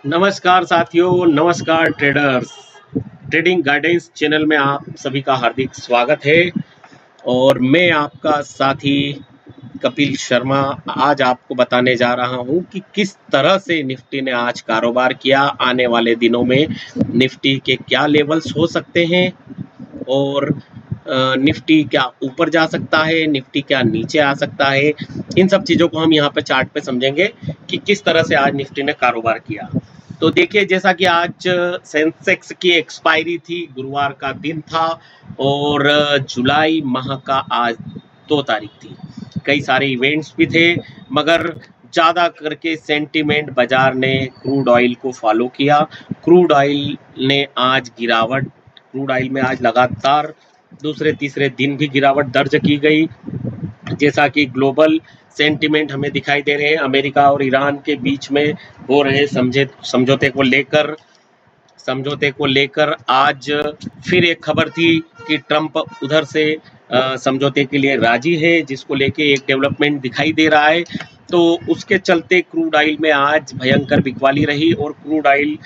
नमस्कार साथियों, नमस्कार ट्रेडर्स। ट्रेडिंग गाइडेंस चैनल में आप सभी का हार्दिक स्वागत है और मैं आपका साथी कपिल शर्मा आज आपको बताने जा रहा हूं कि किस तरह से निफ्टी ने आज कारोबार किया। आने वाले दिनों में निफ्टी के क्या लेवल्स हो सकते हैं और निफ्टी क्या ऊपर जा सकता है, निफ्टी क्या नीचे आ सकता है। इन सब चीज़ों को हम यहाँ पे चार्ट पे समझेंगे कि किस तरह से आज निफ्टी ने कारोबार किया। तो देखिए, जैसा कि आज सेंसेक्स की एक्सपायरी थी, गुरुवार का दिन था और जुलाई माह का आज 2 तारीख थी। कई सारे इवेंट्स भी थे, मगर ज़्यादा करके सेंटीमेंट बाजार ने क्रूड ऑयल को फॉलो किया। क्रूड ऑयल ने आज गिरावट, क्रूड ऑयल में आज लगातार दूसरे तीसरे दिन भी गिरावट दर्ज की गई। जैसा कि ग्लोबल सेंटिमेंट हमें दिखाई दे रहे हैं, अमेरिका और ईरान के बीच में हो रहे समझौते को लेकर आज फिर एक खबर थी कि ट्रंप उधर से समझौते के लिए राजी है, जिसको लेके एक डेवलपमेंट दिखाई दे रहा है। तो उसके चलते क्रूड ऑयल में आज भयंकर बिकवाली रही और क्रूड ऑयल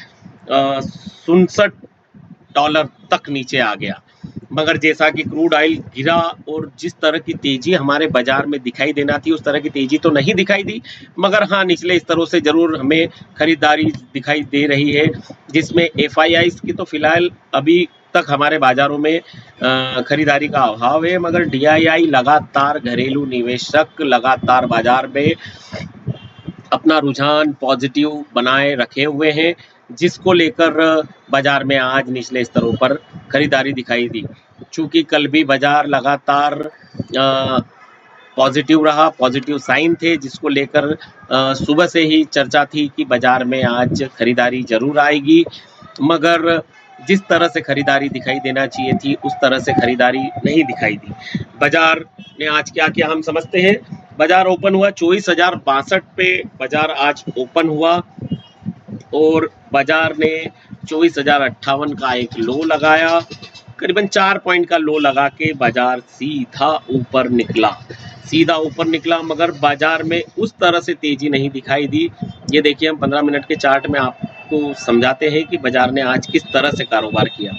$67 तक नीचे आ गया। मगर जैसा कि क्रूड ऑयल गिरा और जिस तरह की तेजी हमारे बाजार में दिखाई देना थी, उस तरह की तेजी तो नहीं दिखाई दी, मगर हाँ, निचले स्तरों से जरूर हमें खरीदारी दिखाई दे रही है, जिसमें एफआईआईज की तो फिलहाल अभी तक हमारे बाजारों में खरीदारी का अभाव है, मगर डीआईआई लगातार, घरेलू निवेशक लगातार बाजार में अपना रुझान पॉजिटिव बनाए रखे हुए हैं, जिसको लेकर बाजार में आज निचले स्तरों पर खरीदारी दिखाई दी। चूंकि कल भी बाजार लगातार पॉजिटिव रहा, पॉजिटिव साइन थे, जिसको लेकर सुबह से ही चर्चा थी कि बाजार में आज खरीदारी जरूर आएगी, मगर जिस तरह से खरीदारी दिखाई देना चाहिए थी, उस तरह से खरीदारी नहीं दिखाई दी। बाजार ने आज क्या किया हम समझते हैं। बाजार ओपन हुआ 24,062 पे, बाजार आज ओपन हुआ और बाजार ने 24,058 का एक लो लगाया, करीबन 4 पॉइंट का लो लगा के बाजार सीधा ऊपर निकला, मगर बाजार में उस तरह से तेजी नहीं दिखाई दी। ये देखिए, हम 15 मिनट के चार्ट में आपको समझाते हैं कि बाजार ने आज किस तरह से कारोबार किया।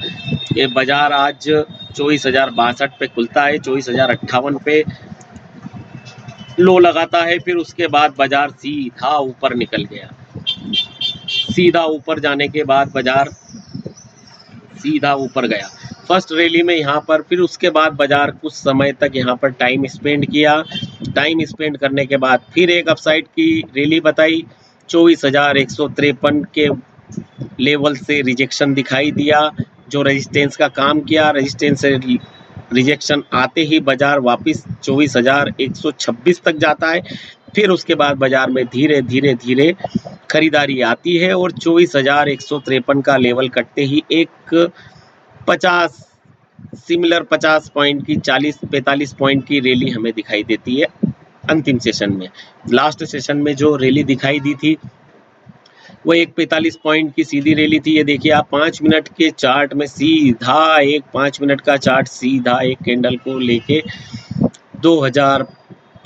ये बाजार आज 24,062 पे खुलता है, 24,058 पे लो लगाता है, फिर उसके बाद बाजार सीधा ऊपर निकल गया। सीधा ऊपर जाने के बाद बाजार सीधा ऊपर गया फर्स्ट रैली में यहाँ पर, फिर उसके बाद बाजार कुछ समय तक यहाँ पर टाइम स्पेंड किया। टाइम स्पेंड करने के बाद फिर एक अपसाइड की रैली बताई। 24,153 के लेवल से रिजेक्शन दिखाई दिया, जो रेजिस्टेंस का काम किया। रेजिस्टेंस से रिजेक्शन आते ही बाजार वापस 24,126 तक जाता है। फिर उसके बाद बाजार में धीरे धीरे खरीदारी आती है और 24,153 का लेवल कटते ही एक 50 पॉइंट की 40-45 पॉइंट की रैली हमें दिखाई देती है अंतिम सेशन में। लास्ट सेशन में जो रैली दिखाई दी थी वो एक 45 पॉइंट की सीधी रैली थी। ये देखिए आप 5 मिनट के चार्ट में सीधा एक 5 मिनट का चार्ट सीधा एक कैंडल को लेके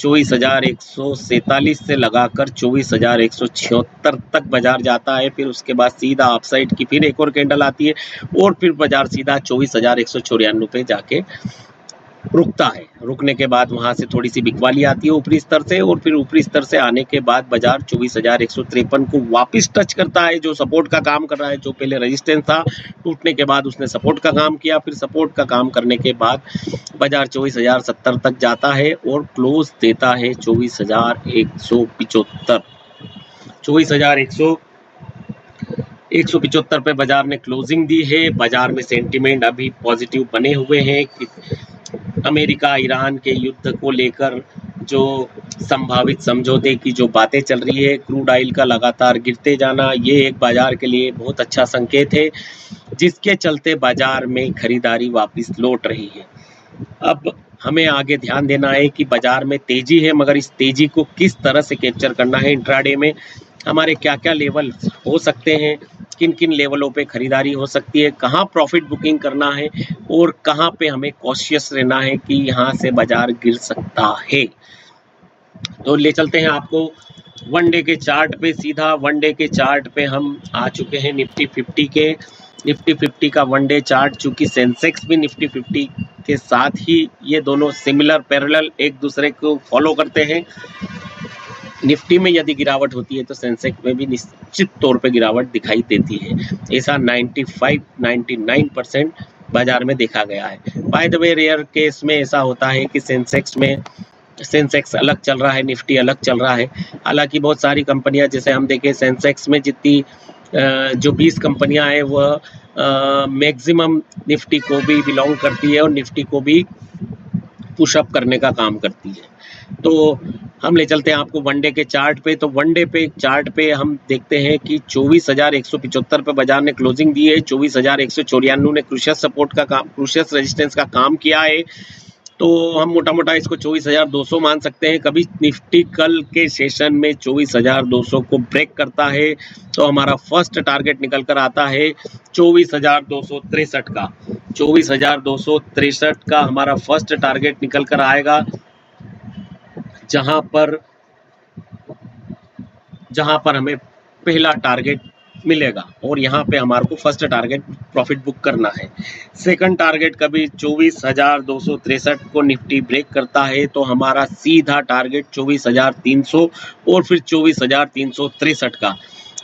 24,147 से लगाकर 24,176 तक बाजार जाता है। फिर उसके बाद सीधा अपसाइड की फिर एक और कैंडल आती है और फिर बाजार सीधा 24,194 पे जाके रुकता है। रुकने के बाद वहां से थोड़ी सी बिकवाली आती है ऊपरी स्तर से, और फिर ऊपरी स्तर से आने के बाद बाजार 24,153 को वापस टच करता है, जो सपोर्ट का काम कर रहा है। जो पहले रेजिस्टेंस था, टूटने के बाद उसने सपोर्ट का काम किया, फिर सपोर्ट का काम करने के बाद बाजार 24,070 तक जाता है और क्लोज देता है 24,175। 24,175 पे बाजार ने क्लोजिंग दी है। बाजार में सेंटीमेंट अभी पॉजिटिव बने हुए हैं कि अमेरिका ईरान के युद्ध को लेकर जो संभावित समझौते की जो बातें चल रही है, क्रूड ऑयल का लगातार गिरते जाना, ये एक बाजार के लिए बहुत अच्छा संकेत है, जिसके चलते बाजार में खरीदारी वापस लौट रही है। अब हमें आगे ध्यान देना है कि बाजार में तेजी है, मगर इस तेजी को किस तरह से कैप्चर करना है। इंट्राडे में हमारे क्या क्या लेवल हो सकते हैं, किन किन लेवलों पे खरीदारी हो सकती है, कहाँ प्रॉफिट बुकिंग करना है और कहाँ पे हमें कॉशियस रहना है कि यहाँ से बाजार गिर सकता है। तो ले चलते हैं आपको वनडे के चार्ट पे सीधा वनडे के चार्ट पे हम आ चुके हैं निफ्टी 50 के। निफ्टी 50 का वनडे चार्ट, चूंकि सेंसेक्स भी निफ्टी 50 के साथ ही ये दोनों सिमिलर पैरेलल एक दूसरे को फॉलो करते हैं। निफ्टी में यदि गिरावट होती है तो सेंसेक्स में भी निश्चित तौर पे गिरावट दिखाई देती है। ऐसा 95-99% बाजार में देखा गया है। By the way rare case में ऐसा होता है कि सेंसेक्स अलग चल रहा है, निफ्टी अलग चल रहा है। हालांकि बहुत सारी कंपनियां, जैसे हम देखें सेंसेक्स में जितनी जो 20 कंपनियां हैं वह मैक्सिमम निफ्टी को भी बिलोंग करती है और निफ्टी को भी पुशअप करने का काम करती है। तो हम ले चलते हैं आपको वनडे के चार्ट पे। तो वनडे पे चार्ट पे हम देखते हैं कि 24,175 पे बाजार ने क्लोजिंग दी है। 24,194 ने क्रूशियल सपोर्ट का काम, क्रूशियल रेजिस्टेंस का काम किया है। तो हम मोटा मोटा इसको 24,200 मान सकते हैं। कभी निफ्टी कल के सेशन में 24,200 को ब्रेक करता है तो हमारा फर्स्ट टारगेट निकल कर आता है 24,263 का। 24,263 का हमारा फर्स्ट टारगेट निकल कर आएगा, जहां पर हमें पहला टारगेट मिलेगा और यहाँ पे हमारे को फर्स्ट टारगेट प्रॉफिट बुक करना है। सेकंड टारगेट कभी 24,263 को निफ्टी ब्रेक करता है तो हमारा सीधा टारगेट 24,300 और फिर 24,363 का।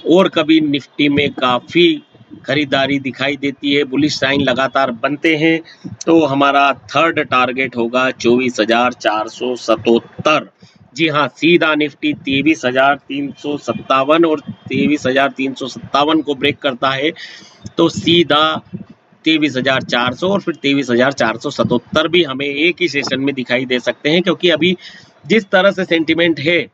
और कभी निफ्टी में काफ़ी खरीदारी दिखाई देती है, बुलिश साइन लगातार बनते हैं, तो हमारा थर्ड टारगेट होगा 24,477। जी हाँ, सीधा निफ्टी 23,357 और 23,357 को ब्रेक करता है तो सीधा 23,400 और फिर 23,477 भी हमें एक ही सेशन में दिखाई दे सकते हैं, क्योंकि अभी जिस तरह से सेंटिमेंट है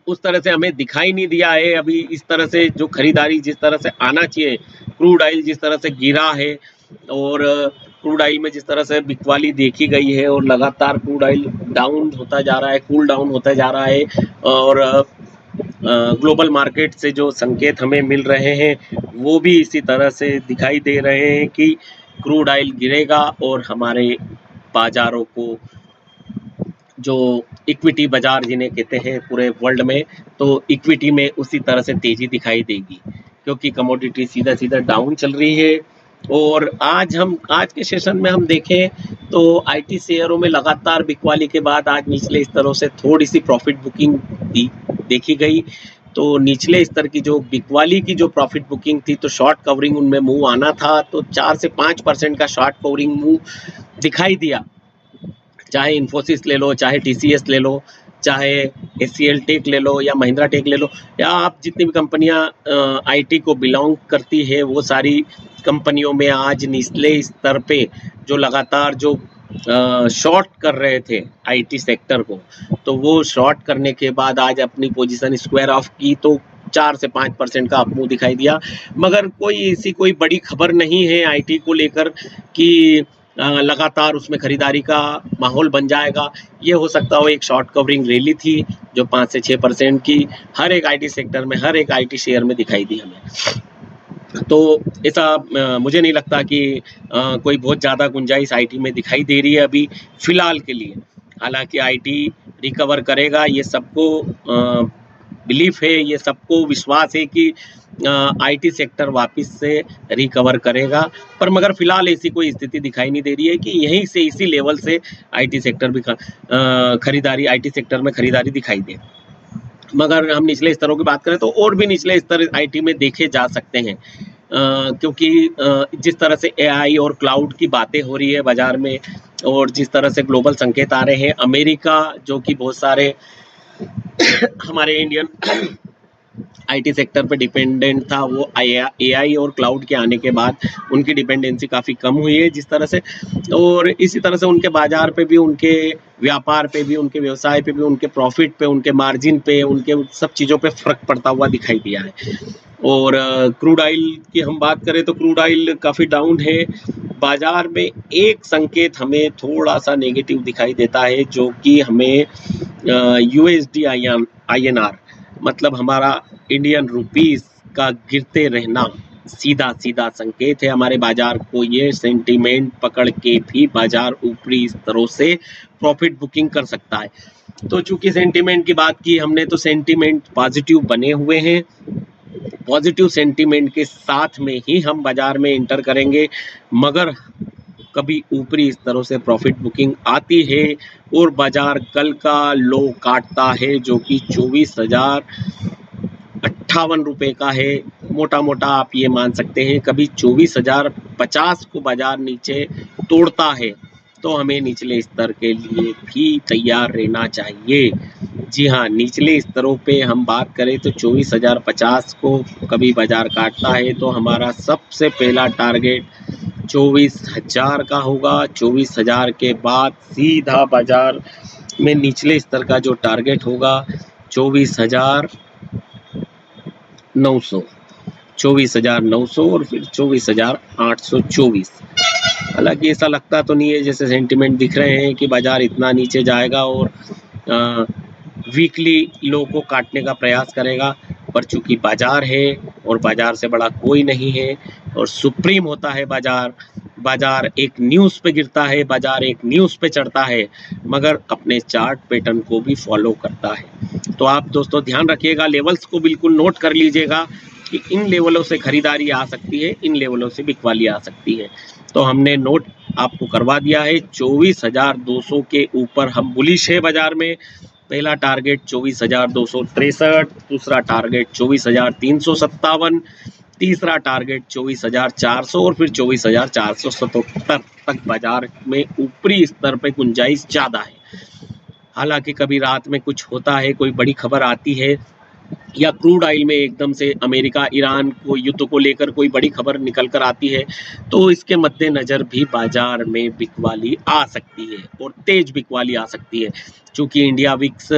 उस तरह से हमें दिखाई नहीं दिया है। अभी इस तरह से जो खरीदारी जिस तरह से आना चाहिए, क्रूड ऑयल जिस तरह से गिरा है और क्रूड ऑयल में जिस तरह से बिकवाली देखी गई है और लगातार क्रूड ऑयल डाउन होता जा रहा है, कूल डाउन होता जा रहा है, और ग्लोबल मार्केट से जो संकेत हमें मिल रहे हैं वो भी इसी तरह से दिखाई दे रहे हैं कि क्रूड ऑयल गिरेगा और हमारे बाजारों को, जो इक्विटी बाजार जिन्हें कहते हैं पूरे वर्ल्ड में, तो इक्विटी में उसी तरह से तेजी दिखाई देगी, क्योंकि कमोडिटी सीधा सीधा डाउन चल रही है। और आज के सेशन में हम देखें तो आईटी शेयरों में लगातार बिकवाली के बाद आज निचले स्तरों से थोड़ी सी प्रॉफिट बुकिंग देखी गई। तो निचले स्तर की जो बिकवाली की जो प्रॉफिट बुकिंग थी, तो शॉर्ट कवरिंग उनमें मूव आना था, तो 4 से 5% का शॉर्ट कवरिंग मूव दिखाई दिया। चाहे इन्फोसिस ले लो, चाहे टीसीएस ले लो, चाहे एचसीएल टेक ले लो या महिंद्रा टेक ले लो, या आप जितनी भी कंपनियां आईटी को बिलोंग करती है वो सारी कंपनियों में आज निचले स्तर पे जो लगातार जो शॉर्ट कर रहे थे आईटी सेक्टर को, तो वो शॉर्ट करने के बाद आज अपनी पोजीशन स्क्वायर ऑफ की तो 4 से 5% का अपमूव दिखाई दिया। मगर कोई बड़ी खबर नहीं है आईटी को लेकर कि लगातार उसमें खरीदारी का माहौल बन जाएगा। ये हो सकता हो एक शॉर्ट कवरिंग रैली थी जो 5 से 6% की हर एक आईटी सेक्टर में, हर एक आईटी शेयर में दिखाई दी हमें। तो ऐसा मुझे नहीं लगता कि कोई बहुत ज़्यादा गुंजाइश आईटी में दिखाई दे रही है अभी फिलहाल के लिए। हालांकि आईटी रिकवर करेगा, ये सबको बिलीफ है, ये सबको विश्वास है कि आईटी सेक्टर वापस से रिकवर करेगा, पर मगर फिलहाल ऐसी कोई स्थिति दिखाई नहीं दे रही है कि यहीं से इसी लेवल से आईटी सेक्टर भी आईटी सेक्टर में खरीदारी दिखाई दे। मगर हम निचले स्तरों की बात करें तो और भी निचले स्तर आईटी में देखे जा सकते हैं, क्योंकि जिस तरह से एआई और क्लाउड की बातें हो रही है बाजार में और जिस तरह से ग्लोबल संकेत आ रहे हैं, अमेरिका जो कि बहुत सारे हमारे इंडियन आईटी सेक्टर पे डिपेंडेंट था, वो एआई और क्लाउड के आने के बाद उनकी डिपेंडेंसी काफ़ी कम हुई है जिस तरह से, और इसी तरह से उनके बाजार पे भी, उनके व्यापार पे भी, उनके व्यवसाय पे भी, उनके प्रॉफिट पे, उनके मार्जिन पे, उनके सब चीज़ों पे फर्क पड़ता हुआ दिखाई दिया है। और क्रूड ऑयल की हम बात करें तो क्रूड ऑयल काफ़ी डाउन है। बाजार में एक संकेत हमें थोड़ा सा नेगेटिव दिखाई देता है, जो कि हमें यूएसडी आईएनआर, मतलब हमारा इंडियन रुपीस का गिरते रहना सीधा सीधा संकेत है हमारे बाजार को। ये सेंटीमेंट पकड़ के भी बाजार ऊपरी स्तरों से प्रॉफिट बुकिंग कर सकता है। तो चूंकि सेंटीमेंट की बात की हमने, तो सेंटीमेंट पॉजिटिव बने हुए हैं। पॉजिटिव सेंटीमेंट के साथ में ही हम बाजार में इंटर करेंगे, मगर कभी ऊपरी स्तरों से प्रॉफिट बुकिंग आती है और बाजार कल का लो काटता है जो कि 24,058 रुपए का है। मोटा मोटा आप ये मान सकते हैं कभी 24,050 को बाजार नीचे तोड़ता है तो हमें निचले स्तर के लिए भी तैयार रहना चाहिए। जी हाँ, निचले स्तरों पे हम बात करें तो 24,050 को कभी बाजार काटता है तो हमारा सबसे पहला टारगेट 24,000 का होगा। 24,000 के बाद सीधा बाजार में निचले स्तर का जो टारगेट होगा 24,900, 24,900 और फिर 24,824। हालांकि ऐसा लगता तो नहीं है, जैसे सेंटिमेंट दिख रहे हैं कि बाजार इतना नीचे जाएगा और वीकली लो को काटने का प्रयास करेगा, पर चूंकि बाजार है और बाजार से बड़ा कोई नहीं है और सुप्रीम होता है बाजार, बाजार एक न्यूज़ पे गिरता है, बाजार एक न्यूज़ पे चढ़ता है, मगर अपने चार्ट पैटर्न को भी फॉलो करता है। तो आप दोस्तों ध्यान रखिएगा, लेवल्स को बिल्कुल नोट कर लीजिएगा कि इन लेवलों से खरीदारी आ सकती है, इन लेवलों से बिकवाली आ सकती है। तो हमने नोट आपको करवा दिया है। 24,200 के ऊपर हम बुलिश है बाजार में। पहला टारगेट 24,263, दूसरा टारगेट 24,357, तीसरा टारगेट 24,400 और फिर 24,477 तक बाजार में ऊपरी स्तर पे गुंजाइश ज़्यादा है। हालांकि कभी रात में कुछ होता है, कोई बड़ी खबर आती है या क्रूड ऑयल में एकदम से अमेरिका ईरान को युद्ध को लेकर कोई बड़ी खबर निकल कर आती है, तो इसके मद्देनजर भी बाजार में बिकवाली आ सकती है और तेज बिकवाली आ सकती है। चूंकि इंडिया विक्स,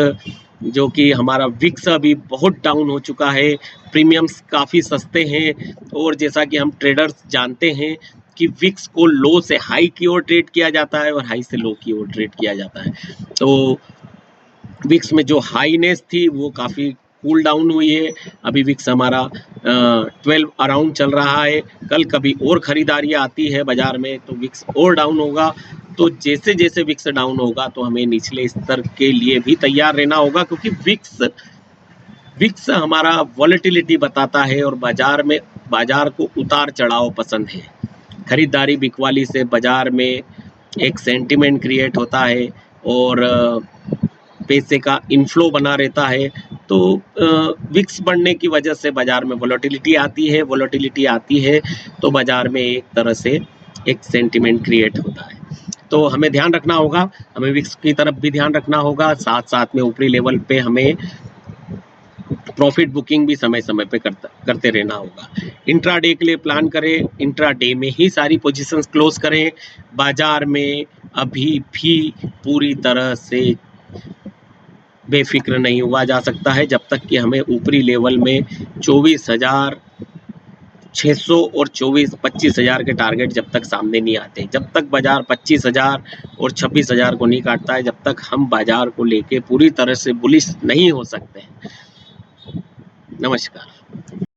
जो कि हमारा विक्स अभी बहुत डाउन हो चुका है, प्रीमियम्स काफ़ी सस्ते हैं और जैसा कि हम ट्रेडर्स जानते हैं कि विक्स को लो से हाई की ओर ट्रेड किया जाता है और हाई से लो की ओर ट्रेड किया जाता है। तो विक्स में जो हाईनेस थी वो काफ़ी कूल डाउन हुई है। अभी विक्स हमारा 12 अराउंड चल रहा है। कल कभी और खरीदारी आती है बाजार में तो विक्स और डाउन होगा। तो जैसे जैसे विक्स डाउन होगा तो हमें निचले स्तर के लिए भी तैयार रहना होगा, क्योंकि विक्स हमारा वॉलेटिलिटी बताता है और बाजार को उतार चढ़ाव पसंद है। खरीदारी बिकवाली से बाजार में एक सेंटिमेंट क्रिएट होता है और पैसे का इनफ्लो बना रहता है। तो विक्स बढ़ने की वजह से बाजार में वॉलेटिलिटी आती है तो बाजार में एक तरह से एक सेंटिमेंट क्रिएट होता है। तो हमें ध्यान रखना होगा, हमें विक्स की तरफ भी ध्यान रखना होगा, साथ साथ में ऊपरी लेवल पे हमें प्रॉफिट बुकिंग भी समय समय पे करते रहना होगा। इंट्राडे के लिए प्लान करें, इंट्राडे में ही सारी पोजीशंस क्लोज करें। बाजार में अभी भी पूरी तरह से बेफिक्र नहीं हुआ जा सकता है जब तक कि हमें ऊपरी लेवल में 24,600 और 25,000 के टारगेट जब तक सामने नहीं आते, जब तक बाजार 25,000 और 26,000 को नहीं काटता है, जब तक हम बाजार को लेके पूरी तरह से बुलिश नहीं हो सकते हैं। नमस्कार।